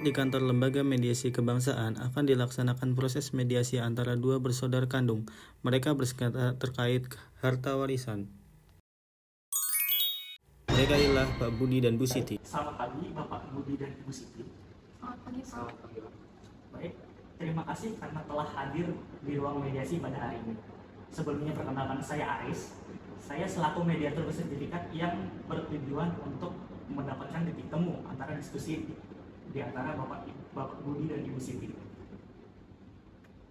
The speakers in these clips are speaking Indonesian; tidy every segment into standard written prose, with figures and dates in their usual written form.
Besok di kantor Lembaga Mediasi Kebangsaan akan dilaksanakan proses mediasi antara dua bersaudara kandung. Mereka bersengketa terkait harta warisan. Mereka ialah Pak Budi dan Bu Siti. Selamat pagi Bapak Budi dan Ibu Siti. Selamat pagi, Pak. Baik, terima kasih karena telah hadir di ruang mediasi pada hari ini. Sebelumnya perkenalkan, saya Aris. Saya selaku mediator bersertifikat yang bertujuan untuk mendapatkan titik temu antara diskusi di antara Bapak Budi dan Ibu Siti.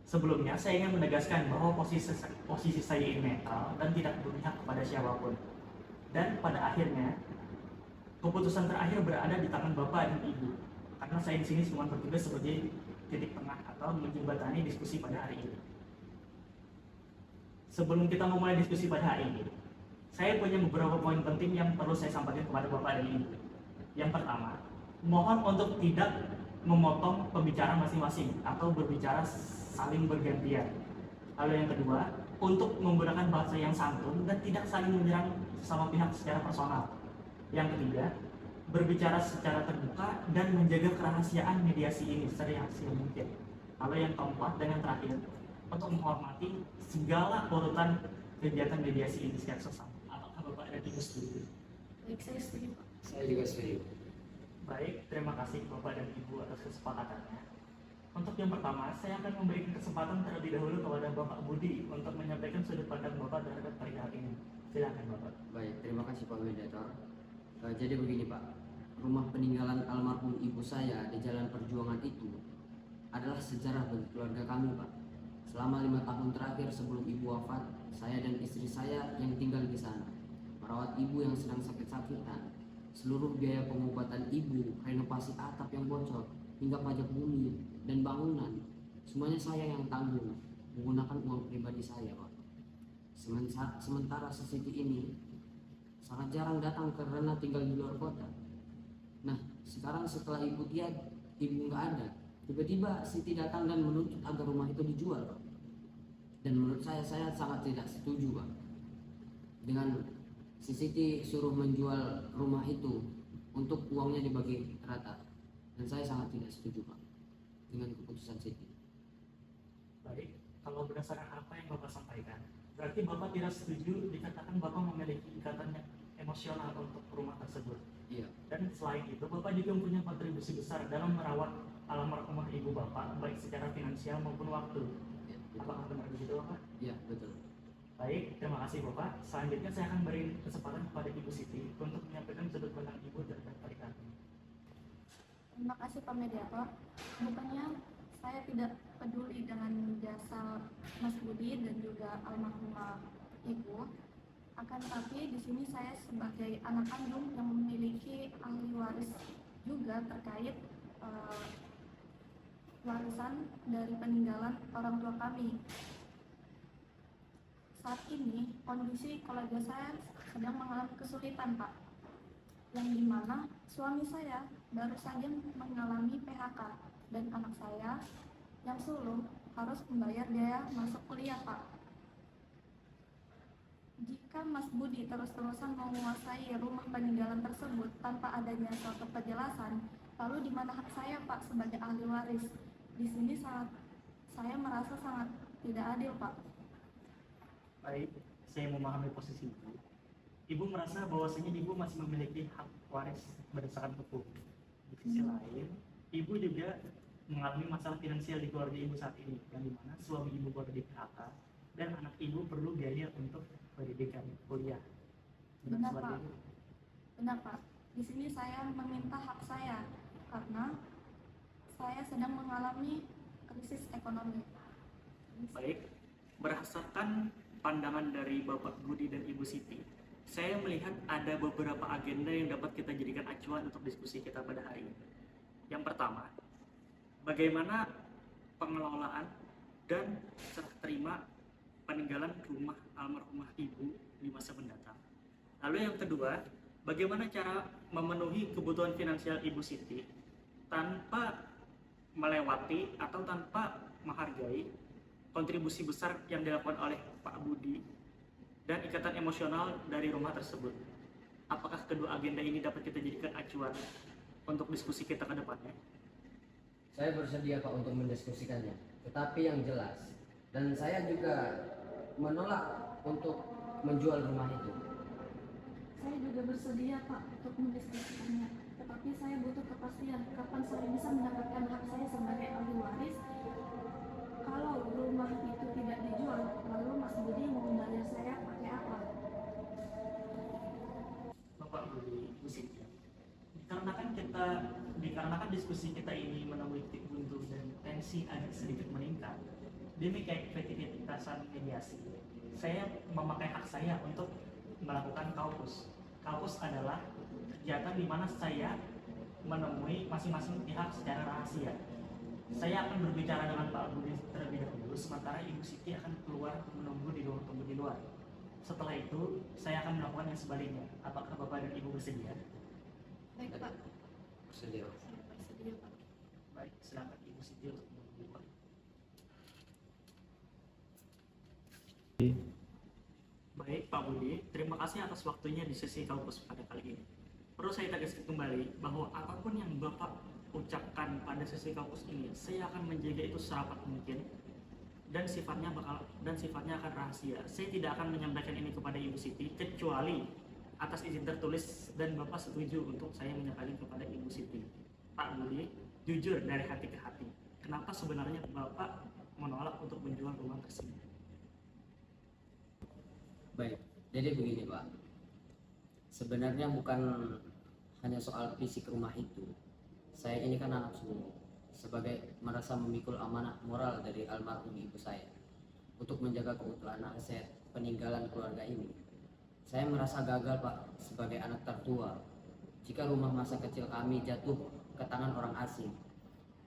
Sebelumnya saya ingin menegaskan bahwa posisi saya ini netral dan tidak berpihak kepada siapapun. Dan pada akhirnya keputusan terakhir berada di tangan Bapak dan Ibu, karena saya di sini cuma bertugas sebagai titik tengah atau menjembatani diskusi pada hari ini. Sebelum kita memulai diskusi pada hari ini, saya punya beberapa poin penting yang perlu saya sampaikan kepada Bapak dan Ibu. Yang pertama, mohon untuk tidak memotong pembicara masing-masing atau berbicara saling bergantian. Lalu yang kedua, untuk menggunakan bahasa yang santun dan tidak saling menyerang sesama pihak secara personal. Yang ketiga, berbicara secara terbuka dan menjaga kerahasiaan mediasi ini serahasiaan mungkin. Lalu yang keempat dan yang terakhir, untuk menghormati segala urutan kegiatan mediasi ini secara sesama. Apakah Bapak dan Ibu setuju? Baik, saya setuju, Pak. Saya juga setuju. Baik, terima kasih Bapak dan Ibu atas kesepakatannya. Untuk yang pertama, saya akan memberikan kesempatan terlebih dahulu kepada Bapak Budi untuk menyampaikan sudut pandang Bapak terhadap perihal ini. Silakan Bapak. Baik, terima kasih Pak Mediator. Jadi begini Pak, rumah peninggalan almarhum ibu saya di Jalan Perjuangan itu adalah sejarah bagi keluarga kami Pak. Selama 5 tahun terakhir sebelum ibu wafat, saya dan istri saya yang tinggal di sana merawat ibu yang sedang sakit-sakitan. Seluruh biaya pengobatan ibu, renovasi atap yang bocor, hingga pajak bumi dan bangunan, semuanya saya yang tanggung menggunakan uang pribadi saya Pak. Sementara si Siti ini sangat jarang datang karena tinggal di luar kota. Nah, sekarang setelah ibu nggak ada, tiba-tiba Siti datang dan menuntut agar rumah itu dijual Pak. Dan menurut saya sangat tidak setuju Pak dengan si Siti suruh menjual rumah itu untuk uangnya dibagi rata. Dan saya sangat tidak setuju Pak dengan keputusan Siti. Baik, kalau berdasarkan apa yang Bapak sampaikan, berarti Bapak tidak setuju dikatakan Bapak memiliki ikatan yang emosional untuk rumah tersebut. Iya. Dan selain itu, Bapak juga mempunyai kontribusi besar dalam merawat almarhumah ibu Bapak, baik secara finansial maupun waktu. Ya, Apakah benar begitu Bapak? Iya, betul. Baik, terima kasih Bapak. Selanjutnya saya akan beri kesempatan kepada Ibu Siti untuk menyampaikan sudut pandang Ibu terhadap perihal ini. Terima kasih, Pak Mediator. Bukannya saya tidak peduli dengan jasa Mas Budi dan juga almarhumah Ibu. Akan tetapi di sini saya sebagai anak kandung yang memiliki ahli waris juga terkait warisan dari peninggalan orang tua kami. Saat ini kondisi keluarga saya sedang mengalami kesulitan, Pak, yang dimana suami saya baru saja mengalami PHK dan anak saya yang sulung harus membayar biaya masuk kuliah, Pak. Jika Mas Budi terus-terusan menguasai rumah peninggalan tersebut tanpa adanya suatu penjelasan, lalu di mana hak saya, Pak, sebagai ahli waris? Di sini saya merasa sangat tidak adil, Pak. Baik, saya memahami posisi Ibu. Ibu merasa bahwasanya Ibu masih memiliki hak waris berdasarkan hukum. Di sisi lain, Ibu juga mengalami masalah finansial di keluarga Ibu saat ini, yang dimana suami Ibu baru di PHK dan anak Ibu perlu biaya untuk pendidikan kuliah. Benar, Pak. Benar, Pak. Di sini saya meminta hak saya karena saya sedang mengalami krisis ekonomi. Baik, berdasarkan pandangan dari Bapak Budi dan Ibu Siti, saya melihat ada beberapa agenda yang dapat kita jadikan acuan untuk diskusi kita pada hari ini. Yang pertama, bagaimana pengelolaan dan serah terima peninggalan rumah almarhumah ibu di masa mendatang. Lalu yang kedua, bagaimana cara memenuhi kebutuhan finansial Ibu Siti tanpa melewati atau tanpa menghargai kontribusi besar yang dilakukan oleh Pak Budi dan ikatan emosional dari rumah tersebut. Apakah kedua agenda ini dapat kita jadikan acuan untuk diskusi kita ke depannya? Saya bersedia Pak untuk mendiskusikannya. Tetapi yang jelas, dan saya juga menolak untuk menjual rumah itu. Saya juga bersedia Pak untuk mendiskusikannya, tetapi saya butuh kepastian kapan saya bisa mendapatkan hak saya sebagai ahli waris. Kalau rumah itu tidak dijual, lalu Mas Budi mau membayar saya pakai apa? Bapak Budi, Ibu Siti, dikarenakan diskusi kita ini menemui titik buntu dan tensi agak sedikit meningkat demi efektivitasan mediasi, saya memakai hak saya untuk melakukan kaupus. Kaupus adalah kegiatan di mana saya menemui masing-masing pihak secara rahasia. Saya akan berbicara dengan Pak Budi terlebih dahulu, sementara Ibu Siti akan keluar menunggu di ruang tunggu di luar. Setelah itu, saya akan melakukan yang sebaliknya. Apakah Bapak dan Ibu bersedia? Baik Pak, Bersedia. saya bersedia Pak. Baik, silakan Ibu Siti untuk menunggu di luar. Baik, Pak Budi, terima kasih atas waktunya di sesi kampus pada kali ini. Perlu saya tegaskan kembali bahwa apapun yang Bapak ucapkan pada sesi kampus ini, saya akan menjaga itu serapat mungkin dan sifatnya akan rahasia. Saya tidak akan menyampaikan ini kepada Ibu Siti kecuali atas izin tertulis dan Bapak setuju untuk saya menyampaikan kepada Ibu Siti. Pak Budi, jujur dari hati ke hati, kenapa sebenarnya Bapak menolak untuk menjual rumah tersebut? Baik, jadi begini Pak. Sebenarnya bukan hanya soal fisik rumah itu. Saya ini kan anak sulung, sebagai merasa memikul amanah moral dari almarhum ibu saya untuk menjaga keutuhan aset peninggalan keluarga ini. Saya merasa gagal Pak sebagai anak tertua jika rumah masa kecil kami jatuh ke tangan orang asing.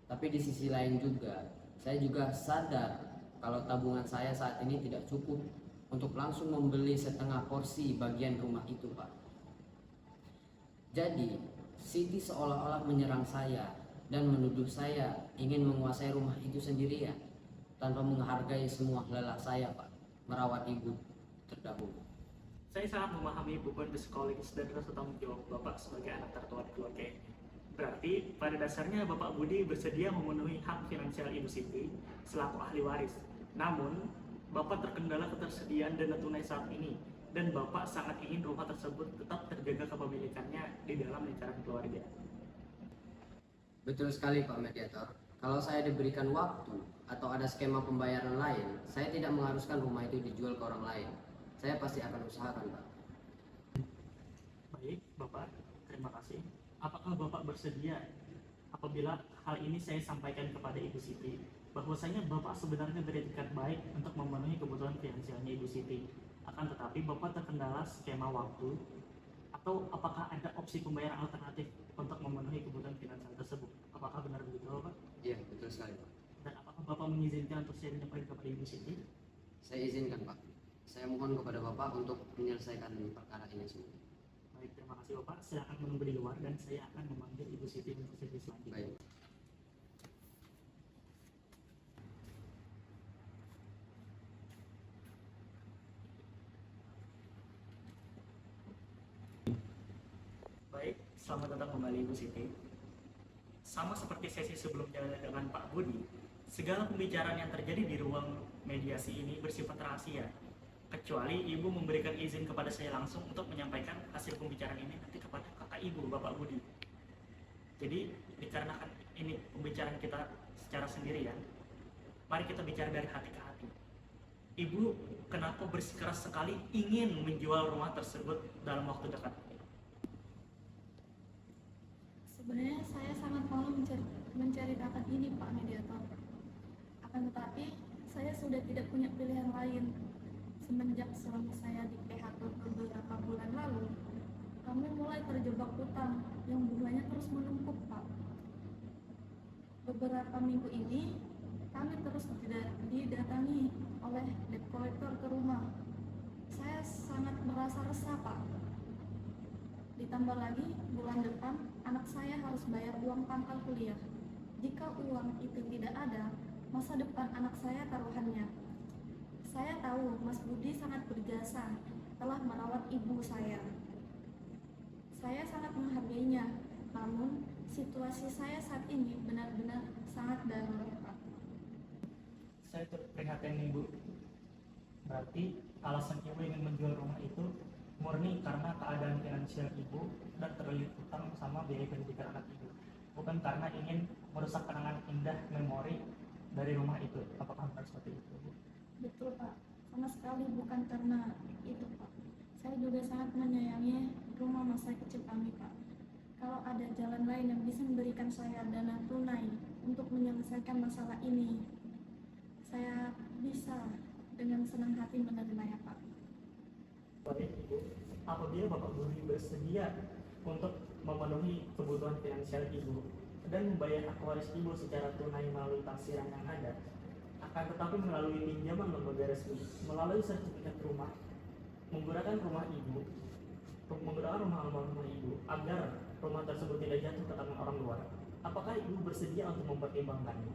Tapi di sisi lain juga, saya juga sadar kalau tabungan saya saat ini tidak cukup untuk langsung membeli setengah porsi bagian rumah itu Pak. Jadi, Siti seolah-olah menyerang saya dan menuduh saya ingin menguasai rumah itu sendirian tanpa menghargai semua lelah saya Pak merawat ibu terdahulu. Saya sangat memahami beban psikologis dan rasa tanggung jawab Bapak sebagai anak tertua di keluarga ini. Berarti pada dasarnya Bapak Budi bersedia memenuhi hak finansial Ibu Siti selaku ahli waris. Namun, Bapak terkendala ketersediaan dana tunai saat ini dan Bapak sangat ingin rumah tersebut tetap terjaga kepemilikannya di dalam lingkaran keluarga. Betul sekali Pak Mediator. Kalau saya diberikan waktu atau ada skema pembayaran lain, saya tidak mengharuskan rumah itu dijual ke orang lain. Saya pasti akan usahakan Pak. Baik, Bapak, terima kasih. Apakah Bapak bersedia apabila hal ini saya sampaikan kepada Ibu Siti, bahwasanya Bapak sebenarnya beretikat baik untuk memenuhi kebutuhan finansialnya Ibu Siti, akan tetapi Bapak terkendala skema waktu, atau apakah ada opsi pembayaran alternatif untuk memenuhi kebutuhan finansial tersebut? Apakah benar begitu Bapak? Iya, betul sekali Pak. Dan apakah Bapak mengizinkan untuk saya menyampaikan kepada Ibu Siti? Saya izinkan Pak. Saya mohon kepada Bapak untuk menyelesaikan perkara ini semua. Baik, terima kasih Bapak. Silakan menunggu di luar dan saya akan memanggil Ibu Siti untuk sesi selanjutnya. Baik. Baik, selamat datang kembali Ibu Siti. Sama seperti sesi sebelumnya dengan Pak Budi, segala pembicaraan yang terjadi di ruang mediasi ini bersifat rahasia, kecuali Ibu memberikan izin kepada saya langsung untuk menyampaikan hasil pembicaraan ini nanti kepada kakak Ibu, Bapak Budi. Jadi, dikarenakan ini pembicaraan kita secara sendirian, mari kita bicara dari hati ke hati. Ibu, kenapa bersikeras sekali ingin menjual rumah tersebut dalam waktu dekat? Sebenarnya saya sangat malu menceritakan ini Pak Mediator. Akan tetapi, saya sudah tidak punya pilihan lain. Semenjak suami saya di PHK beberapa bulan lalu, kami mulai terjebak hutang yang bunganya terus menumpuk Pak. Beberapa minggu ini, kami terus didatangi oleh debt collector ke rumah. Saya sangat merasa resah Pak. Ditambah lagi, bulan depan anak saya harus bayar uang pangkal kuliah. Jika uang itu tidak ada, masa depan anak saya taruhannya. Saya tahu Mas Budi sangat berjasa telah merawat ibu saya. Saya sangat menghargainya, namun situasi saya saat ini benar-benar sangat darurat, Pak. Saya turut prihatin nih Bu. Berarti alasan Ibu ingin menjual rumah itu murni karena keadaan finansial Ibu dan terlilit utang sama biaya pendidikan anak Ibu, bukan karena ingin merusak kenangan indah memori dari rumah itu. Apakah benar seperti itu, Bu? Betul, Pak. Sama sekali bukan karena itu, Pak. Saya juga sangat menyayangi rumah masa kecil kami, Pak. Kalau ada jalan lain yang bisa memberikan saya dana tunai untuk menyelesaikan masalah ini, saya bisa dengan senang hati menerimanya, Pak. Baik Ibu, apabila Bapak Budi bersedia untuk memenuhi kebutuhan finansial Ibu dan membayar hak waris Ibu secara tunai melalui taksiran yang ada, akan tetapi melalui pinjaman lembaga resmi, melalui sertifikat rumah, menggunakan rumah almarhumah Ibu agar rumah tersebut tidak jatuh ke tangan orang luar, apakah Ibu bersedia untuk mempertimbangkannya?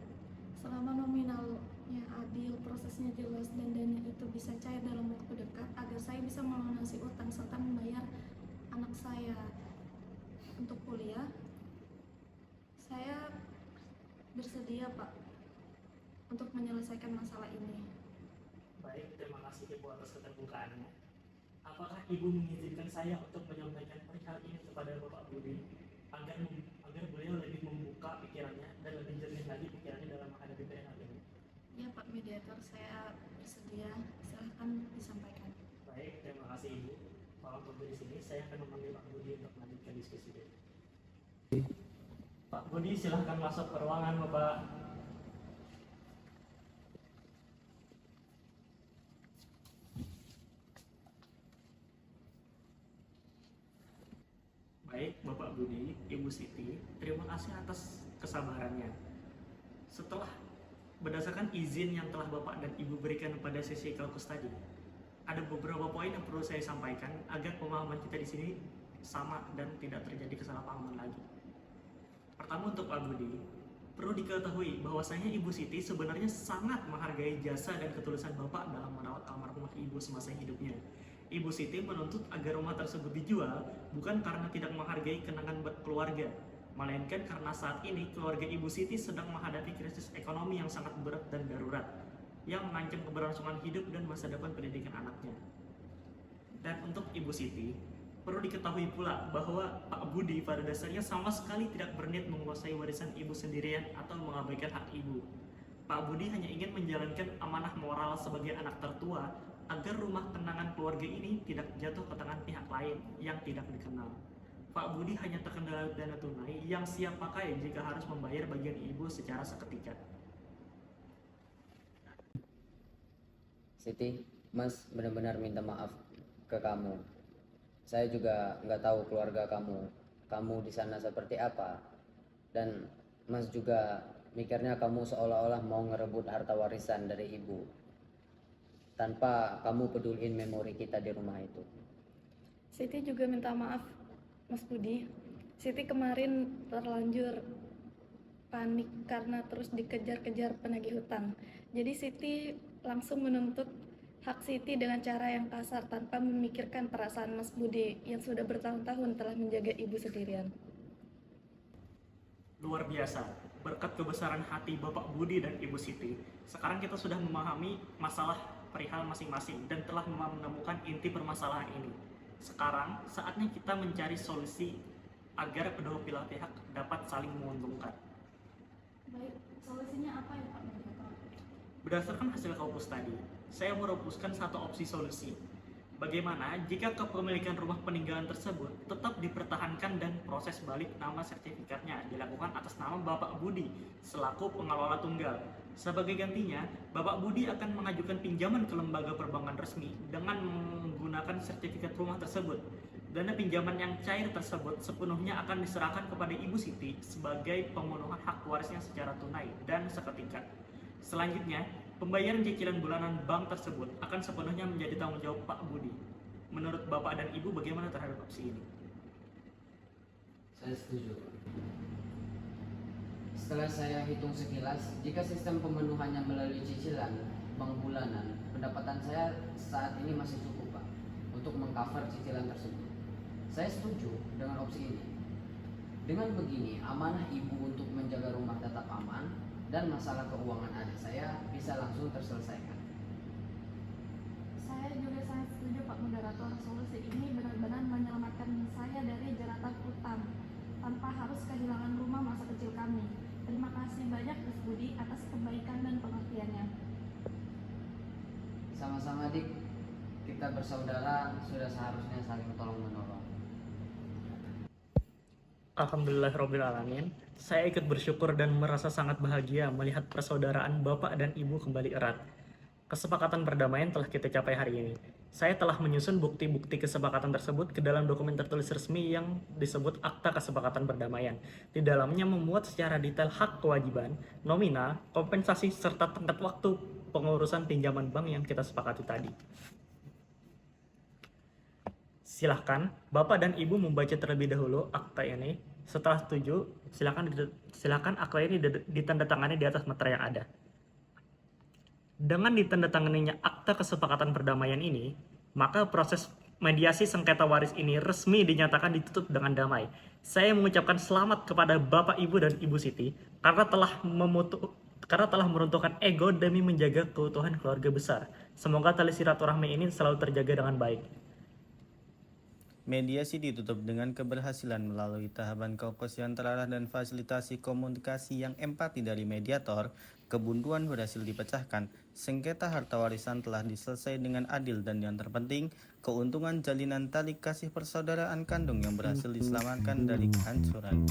Selama nominalnya adil, prosesnya jelas, dan dana itu bisa cair dalam waktu dekat agar saya bisa melunasi utang serta membayar anak saya untuk kuliah, saya bersedia, Pak, untuk menyelesaikan masalah ini. Baik, terima kasih Ibu atas keterbukaannya. Apakah Ibu mengizinkan saya untuk menyampaikan perihal ini kepada Bapak Budi agar beliau lebih membuka pikirannya dan lebih jernih lagi pikirannya dalam menghadapi perihal ini? Ya, Pak Mediator, saya bersedia. Silahkan disampaikan. Baik, terima kasih Ibu. Tolong tunggu di sini, saya akan memanggil Pak Budi untuk melanjutkan diskusi ini. Pak Budi, silahkan masuk ke ruangan Bapak. Baik, Bapak Budi, Ibu Siti, terima kasih atas kesabarannya. Setelah berdasarkan izin yang telah Bapak dan Ibu berikan pada sesi kaukus tadi, ada beberapa poin yang perlu saya sampaikan agar pemahaman kita di sini sama dan tidak terjadi kesalahpahaman lagi. Pertama, untuk Pak Budi, perlu diketahui bahwasanya Ibu Siti sebenarnya sangat menghargai jasa dan ketulusan Bapak dalam merawat almarhumah Ibu semasa hidupnya. Ibu Siti menuntut agar rumah tersebut dijual bukan karena tidak menghargai kenangan keluarga, melainkan karena saat ini keluarga Ibu Siti sedang menghadapi krisis ekonomi yang sangat berat dan darurat yang mengancam keberlangsungan hidup dan masa depan pendidikan anaknya. Dan untuk Ibu Siti, perlu diketahui pula bahwa Pak Budi pada dasarnya sama sekali tidak berniat menguasai warisan Ibu sendirian atau mengabaikan hak Ibu. Pak Budi hanya ingin menjalankan amanah moral sebagai anak tertua agar rumah kenangan keluarga ini tidak jatuh ke tangan pihak lain yang tidak dikenal. Pak Budi hanya terkendala dana tunai yang siap pakai jika harus membayar bagian Ibu secara seketika. Siti, Mas benar-benar minta maaf ke kamu. Saya juga nggak tahu keluarga kamu di sana seperti apa. Dan Mas juga mikirnya kamu seolah-olah mau ngerebut harta warisan dari ibu, tanpa kamu peduliin memori kita di rumah itu. Siti juga minta maaf, Mas Budi. Siti kemarin terlanjur panik karena terus dikejar-kejar penagih hutang. Jadi Siti langsung menuntut hak Siti dengan cara yang kasar tanpa memikirkan perasaan Mas Budi yang sudah bertahun-tahun telah menjaga ibu sendirian. Luar biasa, berkat kebesaran hati Bapak Budi dan Ibu Siti, sekarang kita sudah memahami masalah perihal masing-masing dan telah menemukan inti permasalahan ini. Sekarang saatnya kita mencari solusi agar kedua belah pihak dapat saling menguntungkan. Baik, solusinya apa ya Pak Mediator? Berdasarkan hasil kaukus tadi, saya merumuskan satu opsi solusi. Bagaimana jika kepemilikan rumah peninggalan tersebut tetap dipertahankan dan proses balik nama sertifikatnya dilakukan atas nama Bapak Budi selaku pengelola tunggal. Sebagai gantinya, Bapak Budi akan mengajukan pinjaman ke lembaga perbankan resmi dengan menggunakan sertifikat rumah tersebut. Dana pinjaman yang cair tersebut sepenuhnya akan diserahkan kepada Ibu Siti sebagai pemenuhan hak warisnya secara tunai dan seketika. Selanjutnya, pembayaran cicilan bulanan bank tersebut akan sepenuhnya menjadi tanggung jawab Pak Budi. Menurut Bapak dan Ibu bagaimana terhadap opsi ini? Saya setuju. Setelah saya hitung sekilas, jika sistem pemenuhannya melalui cicilan bank bulanan, pendapatan saya saat ini masih cukup, Pak, untuk mengcover cicilan tersebut. Saya setuju dengan opsi ini. Dengan begini, amanah ibu untuk menjaga rumah tetap aman dan masalah keuangan adik saya bisa langsung terselesaikan. Saya juga sangat setuju Pak Moderator, solusi ini benar-benar menyelamatkan saya dari jeratan utang tanpa harus kehilangan rumah masa kecil kami. Terima kasih banyak Mas Budi atas kebaikan dan pengertiannya. Sama-sama Dik, kita bersaudara sudah seharusnya saling tolong menolong. Alhamdulillahirrabbilalamin. Saya ikut bersyukur dan merasa sangat bahagia melihat persaudaraan Bapak dan Ibu kembali erat. Kesepakatan perdamaian telah kita capai hari ini. Saya telah menyusun bukti-bukti kesepakatan tersebut ke dalam dokumen tertulis resmi yang disebut Akta Kesepakatan Perdamaian. Di dalamnya memuat secara detail hak kewajiban, nominal, kompensasi, serta tenggat waktu pengurusan pinjaman bank yang kita sepakati tadi. Silahkan Bapak dan Ibu membaca terlebih dahulu akta ini. Setelah setuju, silahkan akta ini ditandatangani di atas materai yang ada. Dengan ditandatanganinya akta kesepakatan perdamaian ini, maka proses mediasi sengketa waris ini resmi dinyatakan ditutup dengan damai. Saya mengucapkan selamat kepada Bapak, Ibu, dan Ibu Siti karena telah meruntuhkan ego demi menjaga keutuhan keluarga besar. Semoga tali silaturahmi ini selalu terjaga dengan baik. Mediasi ditutup dengan keberhasilan melalui tahapan konklusian terarah dan fasilitasi komunikasi yang empati dari mediator. Kebuntuan berhasil dipecahkan, sengketa harta warisan telah diselesaikan dengan adil, dan yang terpenting, keuntungan jalinan tali kasih persaudaraan kandung yang berhasil diselamatkan dari kehancuran.